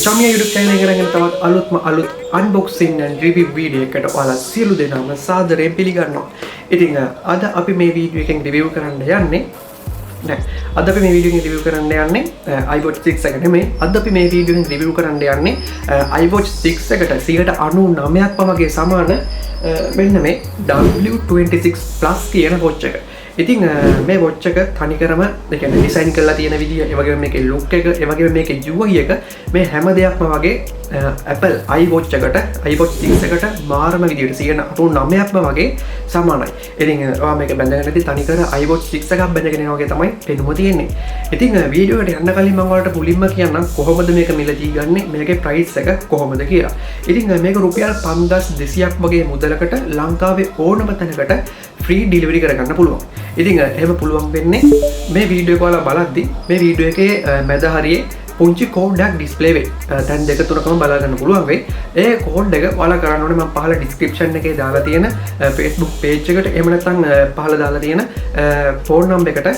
Chamieya YouTube channel එක කරගෙන තවත් අලුත් unboxing and review video එකකට ඔයාලා සියලු දෙනාම සාදරයෙන් පිළිගන්නවා. ඉතින් අද අපි මේ වීඩියෝ එකෙන් review කරන්න යන්නේ අද අපි මේ වීඩියෝ එකෙන් review කරන්න යන්නේ iWatch 6 එක නෙමෙයි. අද අපි මේ වීඩියෝ එකෙන් review කරන්න යන්නේ iWatch 6 එකට 99%ක්ම වගේ සමාන මෙන්න මේ W26 Plus කියන watch එක. ඉතින් මේ watch එක තනිකරම ඒ කියන්නේ ඩිසයින් කරලා තියෙන විදිය, ඒ වගේම මේකේ look එක, ඒ වගේම මේකේ UI එක මේ හැම දෙයක්ම වගේ Apple iWatch එකට iWatch 6 එකට මාරම විදියට 99%ක්ම වගේ සමානයි. ඉතින් ඔයා මේක බැඳගෙන ඉතින් තනිකර iWatch 6 එකක් බැඳගෙන යනවා වගේ තමයි පෙනුම තියෙන්නේ. ඉතින් වීඩියෝ එකට යන්න කලින් මම ඔයාලට මුලින්ම කියන්නම් කොහොමද මේක මිලදී ගන්නෙ, මේකේ price එක කොහොමද කියලා. ඉතින් මේක රුපියල් 5200ක් වගේ මුදලකට ලංකාවේ ඕනම තැනකට free delivery කරගන්න පුළුවන්. ඉතින් එහෙම පුළුවන් වෙන්නේ මේ වීඩියෝ එක ඔයාලා බලද්දි මේ වීඩියෝ එකේ මැද හරියේ පුංචි කෝඩ් එකක් ඩිස්ප්ලේ වෙයි. දැන් දෙක තුනකම බලා ගන්න පුළුවන් වෙයි. ඒ කෝඩ් එක ඔයාලා කරන්න ඕනේ මම පහළ description එකේ දාලා තියෙන Facebook page එකට එහෙම නැත්නම් පහළ දාලා තියෙන phone number එකට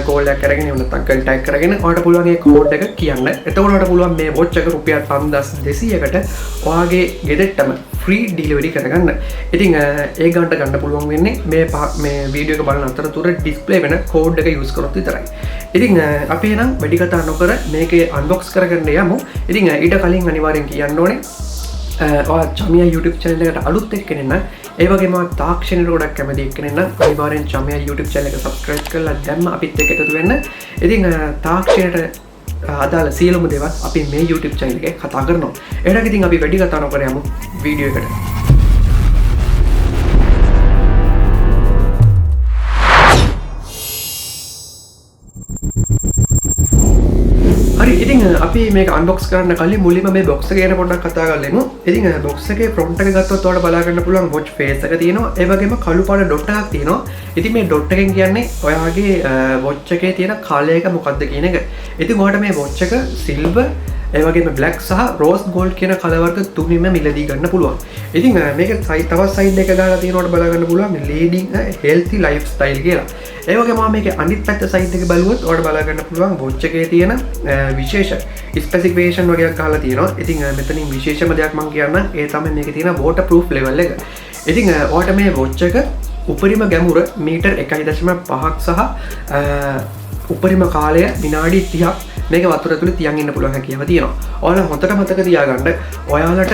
කෝල් එකක් කරගෙන එහෙම නැත්නම් contact කරගෙන ඔයාලට පුළුවන් මේ කෝඩ් එක කියන්න. එතකොට ඔයාලට පුළුවන් මේ watch එක රුපියල් 5200කට ඔයාගේ ගෙදරටම free delivery කරගන්න. ඉතින් ඒ ගන්න පුළුවන් වෙන්නේ මේ වීඩියෝ එක බලන අතරතුර display වෙන කෝඩ් එක use කරොත් විතරයි. ඉතින් අපි එහෙනම් වැඩි කතා නොකර මේකේ unbox කරගන්න යමු. ඉතින් ඊට කලින් අනිවාර්යෙන් කියන්න ඕනේ ඔයා Chamieya YouTube channel එකට අලුත් එක්කෙනෙක් නම් ඒ වගේම තාක්ෂණයට ගොඩක් කැමති එක්කෙනෙක් නම් අනිවාර්යෙන් Chamieya YouTube channel එක subscribe කරලා දැම්ම අපිත් එක්ක එකතු වෙන්න. ඉතින් තාක්ෂණයට අදාළ සියලුම දේවල් අපි මේ YouTube channel එකේ කතා කරනවා. එහෙනම් ඉතින් අපි වැඩි කතා නොකර යමු වීඩියෝ එකට. හරි, ඉතින් අපි මේක unbox කරන්න කලින් මුලින්ම මේ box එක ගැන පොඩ්ඩක් කතා කරලා ඉතින් box එකේ front එක ගත්තොත් ඔයාලට බලා ගන්න පුළුවන් watch face එක තියෙනවා. ඒ වගේම කළු පාට dot එකක් තියෙනවා. ඉතින් මේ dot එකෙන් කියන්නේ ඔයාගේ watch එකේ තියෙන color එක මොකක්ද කියන එක. ඉතින් ඔයාලට මේ watch එක silver ඒ වගේම black සහ rose gold කියන කලර් වර්ග තුනින්ම මිලදී ගන්න පුළුවන්. ඉතින් මේක තවත් සයිඩ් එක දාලා තියෙනවට බලා ගන්න පුළුවන් leading a healthy lifestyle කියලා. ඒ වගේම මේකේ අනිත් පැත්ත සයිඩ් එක බලුවොත් ඔයාලට බලා ගන්න පුළුවන් watch එකේ තියෙන විශේෂ ස්පෙસિෆිකේෂන් වගේක් අහලා තියෙනවා. ඉතින් මෙතනින් විශේෂම දෙයක් මම කියන්නම්. ඒ තමයි මේකේ තියෙන waterproof level එක. ඉතින් ඔයාලට මේ watch එක උපරිම ගැඹුර මීටර් 1.5ක් සහ උපරිම කාලය විනාඩි 30ක් මේක වතුර ඇතුලේ තියන් ඉන්න පුළුවන් හැකියාව තියෙනවා. ඔයාලා හොඳට මතක තියාගන්න ඔයාලට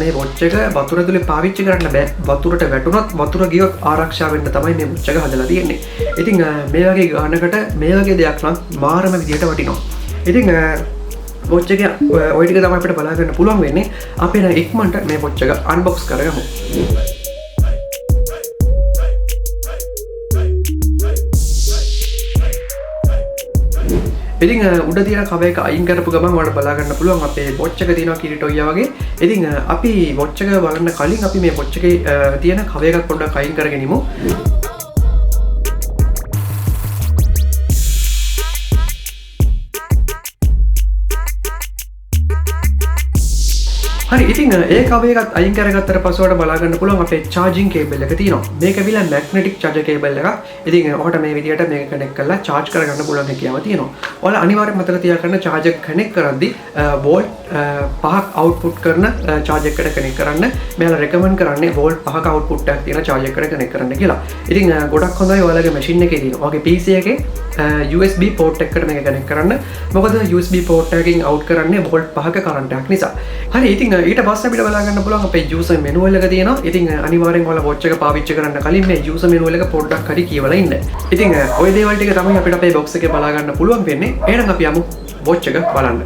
මේ watch එක වතුර ඇතුලේ පාවිච්චි කරන්න බෑ. වතුරට වැටුණොත් වතුර ගියොත් ආරක්ෂා වෙන්න තමයි මේ watch එක හදලා තියෙන්නේ. ඉතින් මේ වගේ ගානකට මේ වගේ දෙයක් නම් මාරම විදියට වටිනවා. ඉතින් watch එක ඔය ටික තමයි අපිට බලා ගන්න පුළුවන් වෙන්නේ. අපි නම් ඉක්මනට මේ watch එක unbox කරගමු. ඉතින් උඩ තියෙන කව එක අයින් කරපු ගමන් ඔයාලට බලා ගන්න පුළුවන් අපේ watch එක තියෙනවා කිරිටොයියා වගේ. ඉතින් අපි watch එක බලන්න කලින් අපි මේ watch එකේ තියෙන කව එකක් පොඩ්ඩක් අයින් කරගෙන ඉමු. හරි, ඉතින් ඒ කව එකත් අයින් කරගත්තට පස්සේ ඔයාලට බලා ගන්න පුළුවන් අපේ charging cable එක තියෙනවා. මේක විලා magnetic charger cable එකක්. ඉතින් ඔයාලට මේ විදියට මේක connect කරලා charge කරගන්න පුළුවන් හැකියාව තියෙනවා. ඔයාලා අනිවාර්යෙන් මතක තියාගන්න charger connect කරද්දී volt 5ක් output කරන charger එකට connect කරන්න. මෙයාලා recommend කරන්නේ volt 5ක output එකක් තියෙන charger එකට connect කරන්න කියලා. ඉතින් ගොඩක් හොඳයි ඔයාලගේ machine එකේ තියෙන. ඔයාගේ PC එකේ USB port එකකට මේක connect කරන්න. මොකද USB port එකකින් out කරන්නේ volt 5ක current එකක් නිසා. හරි, ඉතින් ඊට පස්සේ අපිට බලා ගන්න පුළුවන් අපේ user manual එක තියෙනවා. ඉතින් අනිවාර්යෙන් ඔයාලා watch එක පාවිච්චි කරන්න කලින් මේ user manual එක පොඩ්ඩක් හරි කියවලා ඉන්න. ඉතින් ওই දේවල් ටික තමයි අපිට අපේ box එකේ බලා ගන්න පුළුවන් වෙන්නේ. එහෙනම් අපි යමු watch එක බලන්න.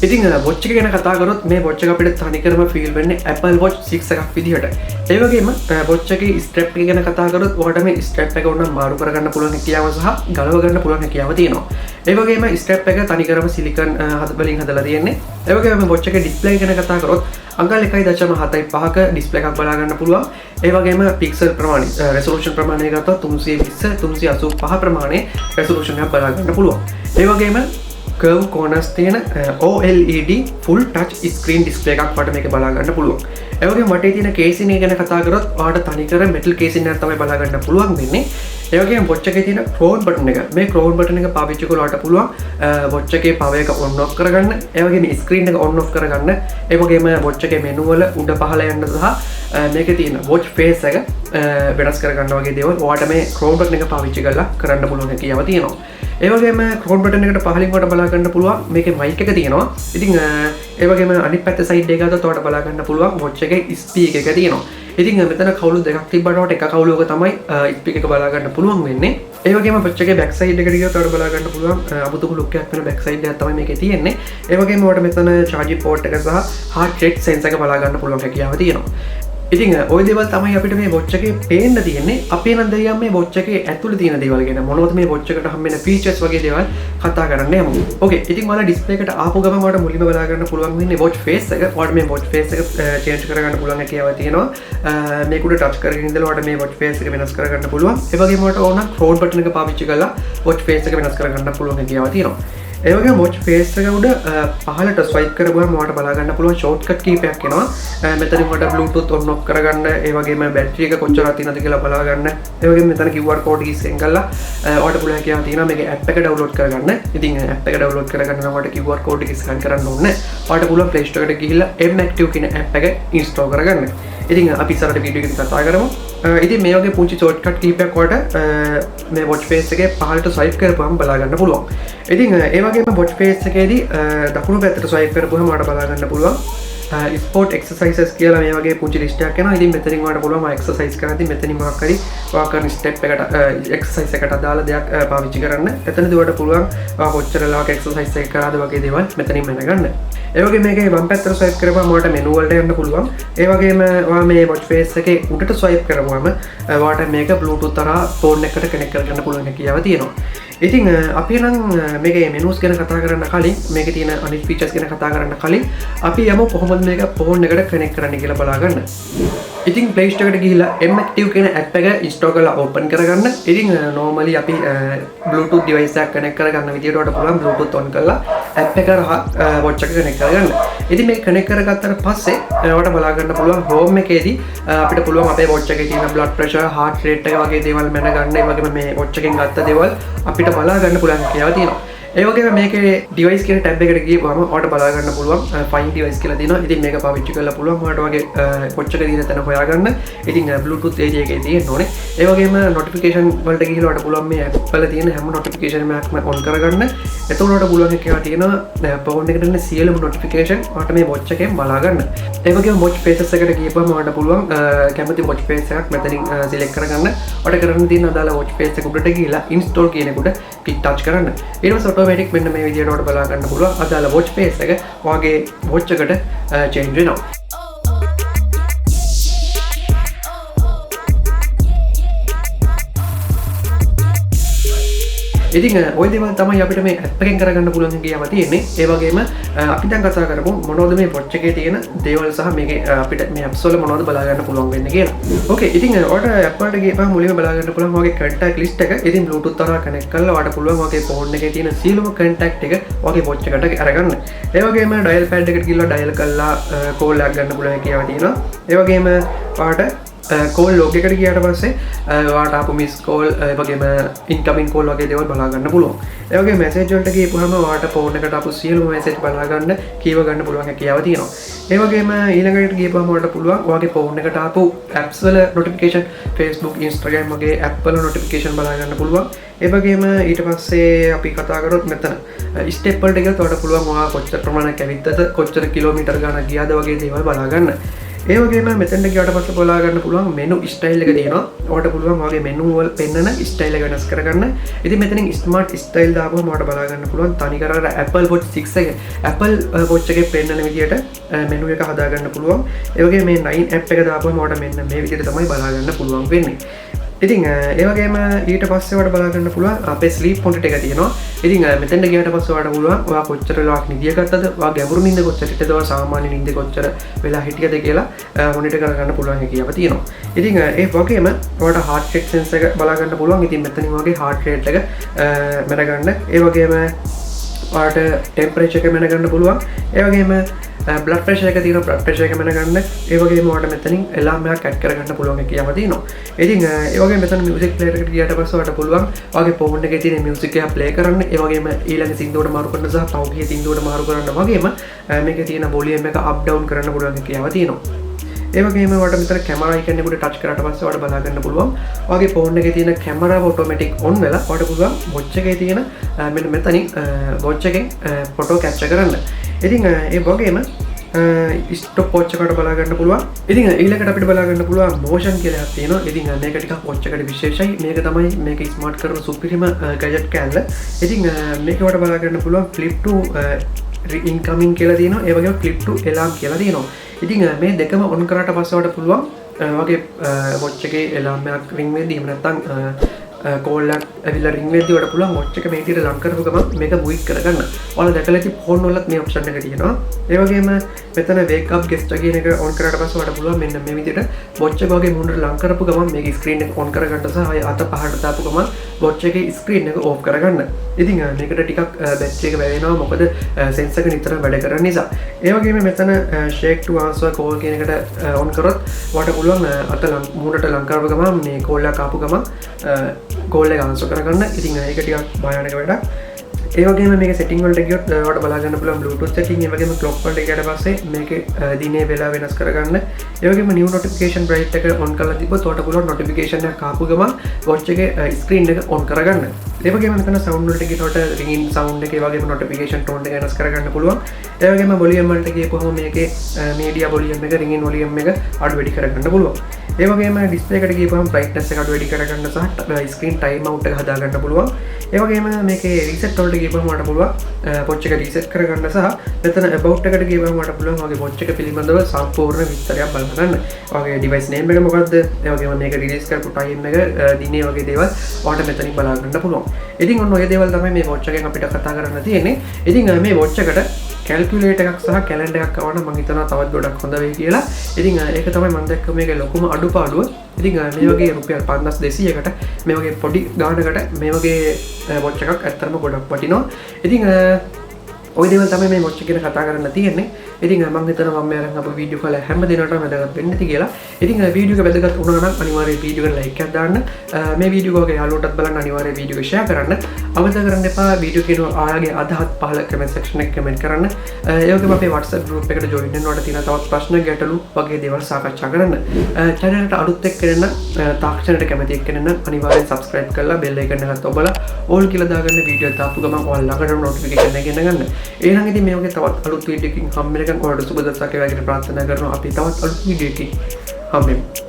ඉතින් watch එක ගැන කතා කරොත් මේ watch එක අපිට තනිකරම feel වෙන්නේ Apple Watch 6 එකක් විදිහට. ඒ වගේම watch එකේ strap එක ගැන කතා කරොත් ඔයාලට මේ strap එක උනම් මාරු කරගන්න පුළුවන් හැකියාව සහ ගලව ගන්න පුළුවන් හැකියාව තියෙනවා. ඒ වගේම strap එක තනිකරම silicon වලින් හදලා තියෙන්නේ. ඒ වගේම watch එකේ display ගැන කතා කරොත් අංකල් 1.75ක display එකක් බලා ගන්න පුළුවන්. ඒ වගේම pixel ප්‍රමාණය resolution ප්‍රමාණය ගත්තොත් 320 385 ප්‍රමාණයේ resolution එකක් බලා ගන්න පුළුවන්. ඒ වගේම curve corners තියෙන OLED full touch screen display එකක් වට මේක බලා ගන්න පුළුවන්. ඒ වගේම වටේ තියෙන casing එක ගැන කතා කරොත් ඔයාලට තනිකර metal casing එකක් තමයි බලා ගන්න පුළුවන් වෙන්නේ. ඒ වගේම watch එකේ තියෙන crown button එක. මේ crown button එක පාවිච්චි කරලා පුළුවන් watch එකේ power එක on off කරගන්න. ඒ වගේම screen එක on off කරගන්න. ඒ වගේම watch එකේ menu වල උඩ පහළ යන්න සහ මේකේ තියෙන watch face එක වෙනස් කරගන්න වගේ දේවල් ඔයාලට මේ crown button එක පාවිච්චි කරලා කරන්න පුළුවන් හැකියාව තියෙනවා. ඒ වගේම crown button එකට පහලින් වට බලා ගන්න පුළුවන් මේකේ mic එක තියෙනවා. ඉතින් ඒ වගේම අනිත් පැත්ත side එක ගත්තොත් ඔයාලට බලා ගන්න පුළුවන් watch එකේ speaker එක තියෙනවා. ඉතින් මෙතන කවුළු දෙකක් තිබ්බට එක කවුලුවක තමයි ස්පීකර් එක බලා ගන්න පුළුවන් වෙන්නේ. ඒ වගේම watch එකේ back side එකට ගියොත් ඔයාලට බලා ගන්න පුළුවන් අමුතුම look එකක් වෙන back side එකක් තමයි මේකේ තියෙන්නේ. ඒ වගේම ඔයාලට මෙතන charging port එක සහ heart rate sensor එක බලා ගන්න පුළුවන් හැකියාව තියෙනවා. ඉතින් ඔය දේවල් තමයි අපිට මේ watch එකේ පේන්න තියෙන්නේ. අපි නම් දෙයියන් මේ watch එකේ ඇතුළේ තියෙන දේවල් ගැන මොනවද මේ watch එකට හම්බෙන features වගේ දේවල් කතා කරන්න යමු. ඕකේ. ඉතින් ඔයාලා display එකට ආපු ගමන් ඔයාලට මුලින්ම බලා ගන්න පුළුවන් වෙන්නේ watch face එක. ඔයාලට මේ watch face එක change කරගන්න පුළුවන් හැකියාව තියෙනවා. මේක උඩ touch කරගෙන ඉඳලා ඔයාලට මේ watch face එක වෙනස් කරගන්න පුළුවන්. ඒ වගේම ඔයාලට ඕන crown button එක පාවිච්චි කරලා watch face එක වෙනස් කරගන්න පුළුවන් හැකියාව තියෙනවා. ඒ වගේම watch face එක උඩ පහළට swipe කරගුවම ඔයාලට බලා ගන්න පුළුවන් shortcut කීපයක් එනවා. මෙතනින් ඔයාලට bluetooth on off කරගන්න, ඒ වගේම battery එක කොච්චරක් තියෙනවද කියලා බලා ගන්න. ඒ වගේම මෙතන QR code එක scan කරලා ඔයාලට පුළුවන් හැකියාව තියෙනවා මේකේ app එක download කරගන්න. ඉතින් app එක download කරගන්න නම් ඔයාලට QR code එක scan කරන්න ඕනේ. ඔයාලට පුළුවන් Play Store එකට ගිහිල්ලා M-Active කියන app එක install කරගන්න. ඉතින් අපි ඉස්සරහට වීඩියෝ එකකින් කතා කරමු. ඉතින් මේ වගේ පුංචි shortcut කීපයක් ඔයාලට මේ watch face එකේ පහළට swipe කරපුවම බලා ගන්න පුළුවන්. ඉතින් ඒ වගේම watch face එකේදී දකුණු පැත්තට swipe කරපුවම ඔයාලට බලා ගන්න පුළුවන් sport exercises කියලා මේ වගේ පුංචි list එකක් එනවා. ඉතින් මෙතනින් ඔයාලට පුළුවන් exercise කරද්දී මෙතනින් මොකක් හරි ඔයා කරන step එකට exercise එකට අදාළ දෙයක් පාවිච්චි කරන්න. එතනදී ඔයාලට පුළුවන් ඔයා කොච්චර ලාක exercise එක කරාද වගේ දේවල් මෙතනින් මැනගන්න. ඒ වගේම මේකේ වම් පැත්තට swipe කරපුවම ඔයාලට menu වලට යන්න පුළුවන්. ඒ වගේම ඔයා මේ watch face එකේ උඩට swipe කරපුවම ඔයාලට මේක bluetooth තරහා phone එකට connect කරගන්න පුළුවන් හැකියාව තියෙනවා. ඉතින් අපි නම් මේකේ menus ගැන කතා කරන්න කලින් මේකේ තියෙන අනිත් features ගැන කතා කරන්න කලින් අපි යමු කොහොමද මේක phone එකට connect කරන්න කියලා බලා ගන්න. ඉතින් Play Store එකට ගිහිල්ලා M-Active කියන app එක install කරලා open කරගන්න. ඉතින් normally අපි Bluetooth device එකක් connect කරගන්න විදියට ඔයාලට පුළුවන් Bluetooth on කරලා app එක රහා watch එක connect කරගන්න. ඉතින් මේක connect කරගත්තට පස්සේ ඔයාලට බලා ගන්න පුළුවන් home එකේදී අපිට පුළුවන් අපේ watch එකේ තියෙන blood pressure, heart rate එක වගේ දේවල් මැනගන්න. ඒ වගේම මේ watch එකෙන් ගත්ත දේවල් අපිට බලා ගන්න පුළුවන් හැකියාව තියෙනවා. ඒ වගේම මේකේ device කියන tab එකට ගියපුවම ඔයාලට බලා ගන්න පුළුවන් find device කියලා තියෙනවා. ඉතින් මේක පාවිච්චි කරලා පුළුවන් ඔයාලට වගේ watch එක දින තැන හොයාගන්න. ඉතින් Bluetooth area එකේ තියෙන්න ඕනේ. ඒ වගේම notification වලට ගිහිල්ලා ඔයාලට පුළුවන් මේ app වල තියෙන හැම notification එකක්ම on කරගන්න. එතකොට ඔයාලට පුළුවන් හැකියාව තියෙනවා phone එකට එන සියලුම notification ඔයාලට මේ watch එකෙන් බලා ගන්න. ඒ වගේම watch faces එකට ගියපුවම ඔයාලට පුළුවන් කැමති watch face එකක් මෙතනින් select කරගන්න. ඔයාලට කරන්න තියෙන අදාළ watch face එක උඩට ගිහිල්ලා install කියන එකට click touch කරන්න. ඊට පස්සේ automatic මෙන්න මේ විදිහට ඔයාලට බලා ගන්න පුළුවන් අදාළ watch face එක ඔයාගේ watch එකට change වෙනවා. ඉතින් ඔය දේවල් තමයි අපිට මේ app එකෙන් කරගන්න පුළුවන් හැකියාව තියෙන්නේ. ඒ වගේම අපි දැන් කතා කරමු මොනවද මේ watch එකේ තියෙන දේවල් සහ මේකේ අපිට මේ apps වල මොනවද බලා ගන්න පුළුවන් වෙන්නේ කියලා. ඕකේ. ඉතින් ඔයාලට app වලට ගියපම මුලින්ම බලා ගන්න පුළුවන් ඔයාගේ contact list එක. ඉතින් Bluetooth තරහා connect කරලා ඔයාලට පුළුවන් ඔයාගේ phone එකේ තියෙන සියලුම contact එක ඔයාගේ watch එකට අරගන්න. ඒ වගේම dial pad එකට ගිහලා dial කරලා call එකක් ගන්න පුළුවන් හැකියාව තියෙනවා. ඒ වගේම ඔයාලට call log එකට ගියාට පස්සේ ඔයාලට ආපු miss call ඒ වගේම incoming call වගේ දේවල් බලා ගන්න පුළුවන්. ඒ වගේම message වලට ගියපුවම ඔයාලට phone එකට ආපු සියලුම message බලා ගන්න, කීව ගන්න පුළුවන් හැකියාව තියෙනවා. ඒ වගේම ඊළඟට ගියපුවම ඔයාලට පුළුවන් ඔයාගේ phone එකට ආපු apps වල notification, Facebook, Instagram වගේ app වල notification බලා ගන්න පුළුවන්. ඒ වගේම ඊට පස්සේ අපි කතා කරොත් මෙතන step වලට ගියොත් ඔයාලට පුළුවන් ඔයා කොච්චර ප්‍රමාණයක් ඇවිත්තද, කොච්චර කිලෝමීටර් ගණන් ගියාද වගේ දේවල් බලා ගන්න. ඒ වගේම මෙතෙන්ට ගියාට පස්සේ බලා ගන්න පුළුවන් menu style එක තියෙනවා. ඔයාලට පුළුවන් ඔයාගේ menu වල පෙන්නන style එක වෙනස් කරගන්න. ඉතින් මෙතනින් smart style දාපුවම ඔයාලට බලා ගන්න පුළුවන් තනිකර අර Apple Watch 6 එකේ Apple Watch එකේ පෙන්නන විදියට menu එක හදා ගන්න පුළුවන්. ඒ වගේම මේ 9 app එක දාපුවම ඔයාලට මෙන්න මේ විදියට තමයි බලා ගන්න පුළුවන් වෙන්නේ. ඉතින් ඒ වගේම ඊට පස්සේ ඔයාලට බලා ගන්න පුළුවන් අපේ sleep monitor එක තියෙනවා. ඉතින් මෙතෙන්ට ගියාට පස්සේ ඔයාලට පුළුවන් ඔයා කොච්චර වෙලාවක් නිදිය ගත්තද, ඔයා ගැඹුරු නිින්ද කොච්චර හිටද, ඔයා සාමාන්‍ය නිින්ද කොච්චර වෙලා හිටියද කියලා මොනිටර් කරගන්න පුළුවන් හැකියාව තියෙනවා. ඉතින් ඒ වගේම ඔයාලට heart rate sensor එක බලා ගන්න පුළුවන්. ඉතින් මෙතනින් වගේ heart rate එක මැනගන්න. ඒ වගේම ඔයාලට ටෙම්පරේචර් එක මැනගන්න පුළුවන්. ඒ වගේම බ්ලඩ් ප්‍රෙෂර් එක තියෙනවා බ්ලඩ් ප්‍රෙෂර් එක මැනගන්න. ඒ වගේම ඔයාලට මෙතනින් එලාම් එකක් ඇඩ් කරගන්න පුළුවන් කියාව තියෙනවා. ඉතින් ඒ වගේම මෙතන මියුසික් ප්ලේයර් එකට ගියාට පස්සේ ඔයාලට පුළුවන් ඔයාගේ ෆෝන් එකේ තියෙන මියුසික් එක ප්ලේ කරන්න. ඒ වගේම ඊළඟ සින්දුවට මාරු කරන්න සහ පෞගිය සින්දුවට මාරු කරන්න වගේම මේකේ තියෙන වොලියම් එක අප් ඩවුන් කරන්න පුළුවන් කියාව තියෙනවා. ඒ වගේම ඔයාලට මෙතන කැමරා එකෙන් උඩ ටච් කරාට පස්සේ ඔයාලට බලා ගන්න පුළුවන් ඔයාගේ ෆෝන් එකේ තියෙන කැමරාව ඔටෝමැටික් ඔන් වෙලා ඔයාලට පුළුවන් වොච් එකේ තියෙන මෙන්න මෙතනින් වොච් එකෙන් ෆොටෝ කැප්චර් කරන්න. ඉතින් ඒ වගේම ස්ටොප් වොච් එකට බලා ගන්න පුළුවන්. ඉතින් ඊළඟට අපිට බලා ගන්න පුළුවන් මෝෂන් කියලා එකක් තියෙනවා. ඉතින් මේක ටිකක් වොච් එකට විශේෂයි. මේක තමයි මේක ස්මාර්ට් කරන සුපිරිම ගැජට් කෑල්ල. ඉතින් මේක ඔයාලට බලා ගන්න පුළුවන් ෆ්ලිප් ටු ඉන්කමින් කියලා තියෙනවා. ඒ වගේම ෆ්ලිප් ටු එලාම් කියලා තියෙනවා. ඉතින් මේ දෙකම ඔන් කරාට පස්සේ ඔයාලට පුළුවන් වගේ වොච් එකේ එලාම් එකක් රින් වෙද්දී එහෙම නැත්නම් කෝල් එකක් ඇවිල්ලා රින් වෙද්දී ඔයාලට පුළුවන් වොච් එක මේ විදිහට ලං කරපු ගමන් මේක බුයික් කරගන්න. ඔයාලා දැකලා ඇති ෆෝන් වලත් මේ ඔප්ෂන් එක තියෙනවා. ඒ වගේම මෙතන wake up guest කියන එක ඔන් කරාට පස්සේ ඔයාලට පුළුවන් මෙන්න මේ විදිහට වොච් එක වගේ මුහුණට ලං කරපු ගමන් මේකේ ස්ක්‍රීන් එක ඔන් කරගන්න සහ අය අත පහළට දාපු ගමන් වොච් එකේ ස්ක්‍රීන් එක ඕෆ් කරගන්න. ඉතින් මේකට ටිකක් බැටරි එක වැය වෙනවා මොකද සෙන්සර් එක නිතර වැඩ කරන නිසා. ඒ වගේම මෙතන shake to answer call කියන එකට ඔන් කරොත් ඔයාලට පුළුවන් අත මුහුණට ලං කරපු ගමන් මේ කෝල් එක ආපු ගමන් කෝල් එක ආන්සර් කරගන්න. ඉතින් ඒක ටිකක් භයානක වැඩක්. ඒ වගේම මේක සෙටින් වලට ගියොත් ඔයාලට බලා ගන්න පුළුවන් Bluetooth setting. ඒ වගේම clock වලට ගියාට පස්සේ මේකේ දිනේ වෙලාව වෙනස් කරගන්න. ඒ වගේම new notification bright එක on කරලා තිබ්බොත් ඔයාලට පුළුවන් notification එකක් ආපු ගමන් watch එකේ screen එක on කරගන්න. ඒ වගේම මෙතන sound වලට ගියොත් ringing sound එක ඒ වගේම notification tone එක වෙනස් කරගන්න පුළුවන්. ඒ වගේම volume වලට ගියපුවම මේකේ media volume එක ringing volume එක අඩු වැඩි කරගන්න පුළුවන්. ඒ වගේම display එකට ගියපුවම brightness එක අඩු වැඩි කරගන්න සහ screen time out එක හදාගන්න පුළුවන්. ඒ වගේම මේකේ reset වලට ගියපුවම මට පුළුවන් watch එක reset කරගන්න සහ මෙතන about එකට ගියපුවම මට පුළුවන් ඔයාගේ watch එක පිළිබඳව සම්පූර්ණ විස්තරයක් බලන්න ගන්න. ඔයාගේ device name එක මොකක්ද? ඒ වගේම මේක release කරපු time එක දිනේ වගේ දේවල් ඔයාලට මෙතනින් බලා ගන්න පුළුවන්. ඉතින් ඔන්න ඔය දේවල් තමයි මේ watch එකෙන් අපිට කතා කරන්න තියෙන්නේ. ඉතින් මේ watch එකට කැල්කියුලේටර් එකක් සහ කැලෙන්ඩර් එකක් ආවම මම හිතනවා තවත් ගොඩක් හොඳ වෙයි කියලා. ඉතින් ඒක තමයි මම දැක්ක මේකේ ලොකුම අඩුපාඩුව. ඉතින් මේ වගේ රුපියල් 5200කට මේ වගේ පොඩි ගානකට මේ වගේ watch එකක් ඇත්තටම ගොඩක් වටිනවා. ඉතින් ඔය දේවල් තමයි මේ watch එක ගැන කතා කරන්න තියෙන්නේ. ඉතින් මම හිතනවා මම අරන් අපේ වීඩියෝ කාලේ හැම දිනකටම වැදගත් වෙන්න ඇති කියලා. ඉතින් වීඩියෝ එක වැදගත් වුණා නම් අනිවාර්යයෙන් වීඩියෝ එකට ලයික් එකක් දාන්න. මේ වීඩියෝ එක යාළුවන්ටත් බලන්න අනිවාර්යයෙන් වීඩියෝ එක ෂෙයා කරන්න. අමතක කරන්න එපා වීඩියෝ කියන ආයගේ අදහස් පහල කමෙන්ට් සෙක්ෂන් එකේ කමෙන්ට් කරන්න. ඒ වගේම අපේ WhatsApp group එකට join වෙන්න ඔයාලට තියෙන තවත් ප්‍රශ්න ගැටලු වගේ දේවල් සාකච්ඡා කරන්න. channel එකට අලුත් එක්කෙනෙක් නම් තාක්ෂණයට කැමති එක්කෙනෙක් නම් අනිවාර්යෙන් subscribe කරලා bell icon එකත් ඔබලා all කියලා දාගන්න වීඩියෝ දාපු ගමන් ඔයාලා ළඟටම notification එක ගෙන්න ගන්න. එහෙනම් ඉතින් මේ වගේ තවත් අලුත් වීඩියෝ එකකින් හම්බ වෙනකන් ඔයාලට සුබ දවසක් වේවා කියලා ප්‍රාර්ථනා කරනවා. අපි තවත් අලුත් වීඩියෝ එකකින් හම්බෙමු.